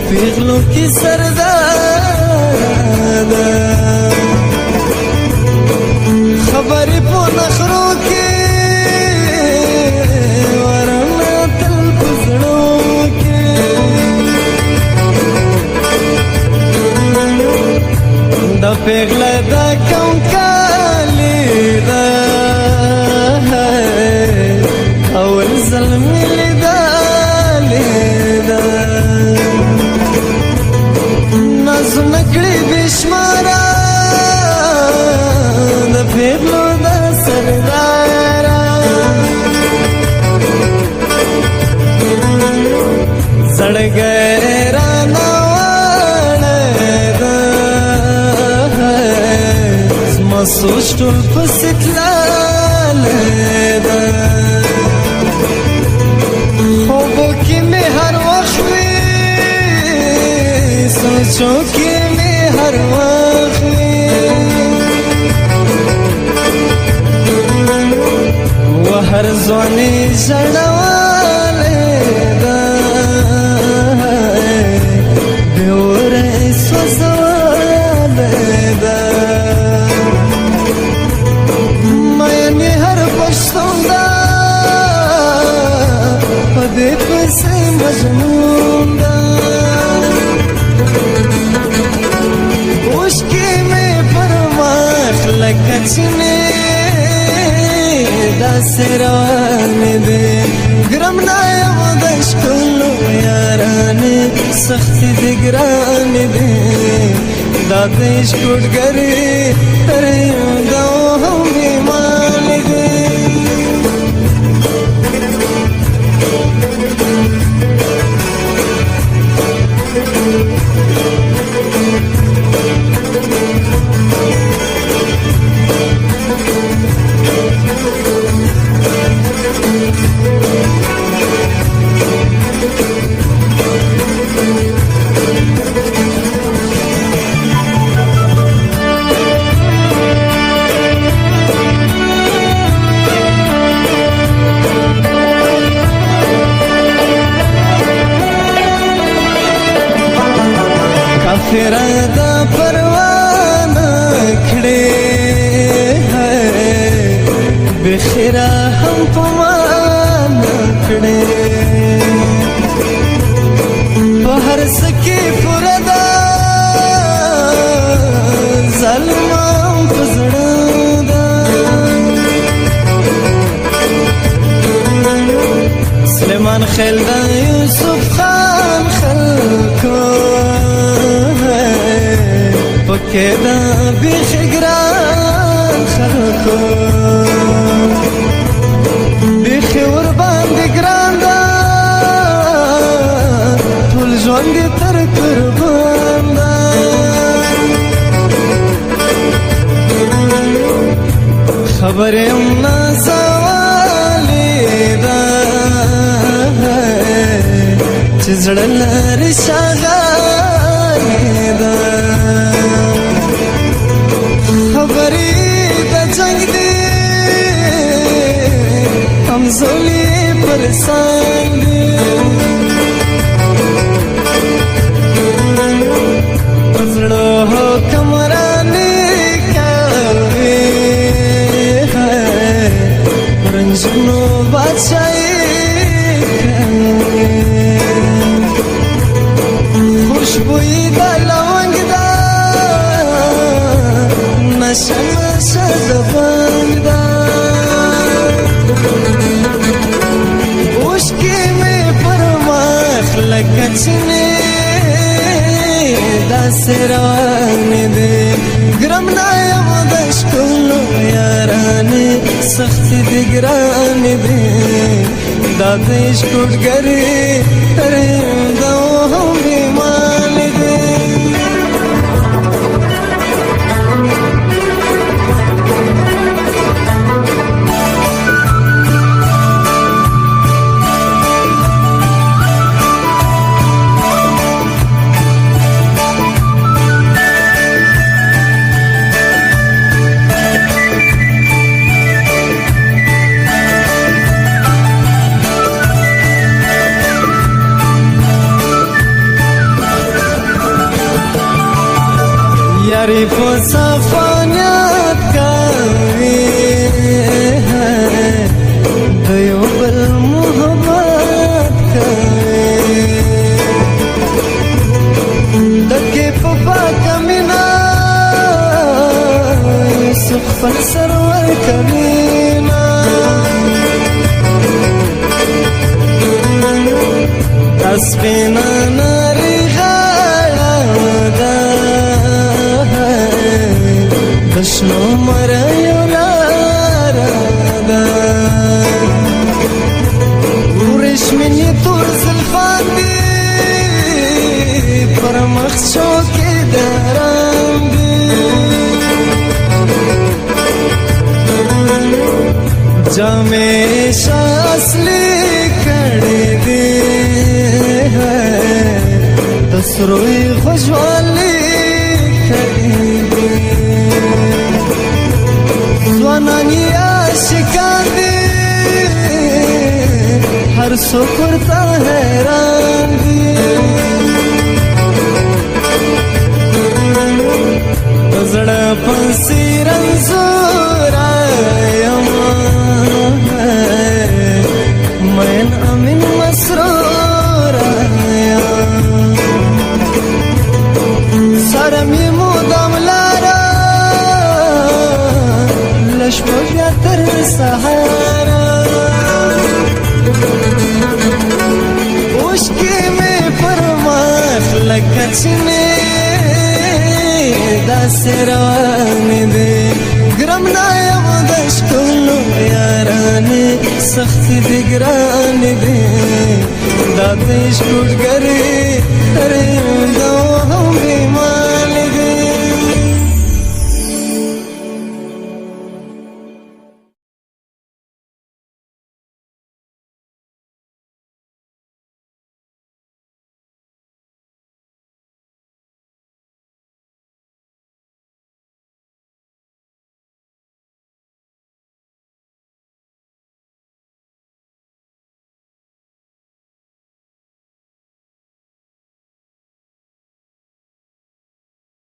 پیغلو کی سردار خبری پو نخرو کی ورنا تل پزڑو کی دا پیغلا دا کم کالی دا اول ظلمی لیدا لیدا نازو نکڑی بشمارا دا پیغلو دا سردارا زڑ گئے رانا والا دا زما سوچ ټول پسیتلال دا خوبوں کی میں ہر وقت میں سوچوں کی میں ہر وقت میں وہ ہر زوانی جڑوالے دا بیور سوزوالے دا میں نے ہر پشتوں دا دے پسے مجنون دا عشقی میں پرواخ لکچنے دا سروان دے گرم نایم دشکلو یارانے سختی دگران دے دا دیش کٹ گرے ترہم دو ہم ایمان دے کافرہ دا پروانہ کھڑے ہے بخیرہ ہم پمانہ کھڑے بہر سکی پردا ظلمان پزڑا سلیمان خیل دا یوسف خان خلکو پکے دا بیخ گران خلکو بیخ وربان دی گران دا ټول ژوند دی تر قربان دا خبر ام نازوالی دا چې زړه لري شاګانی دا خبری دا جنگ دی کمزولی پرسان دی پزڑو ہو کمرانی کاوی رنجنو بادشاہی کاوی خوشبوئی دا لونگ دا نشا نشا دا بانگ دا عشقی میں پرواخ لکچنے دا سروان دے گرم نایم دشکلو یارانے سختی دگران دے دا دیش کٹ گرے ترہم دو ہم بیمان دے سپینا ناری غاړه ده د شنو مریو لاره ده ورېښمینې تور زلفان دي پر مخ چوکې د رنګ دي جامې اصلي کړې دي د سروي خوشحالي کړې دي ځوانان یې عاشقان دي هر څوک ورته حیران دي په زړه پسې رنځوره یمه مین امین مسروره یم سره مې مدام لاره له شپو بیا تر سهاره اوښکې مې پر مخ لکه چینې داسې روانې دي ګرم نه یم د ښکلو یارانې سختې دي ګرانې دي دا د عشق اوږدګرې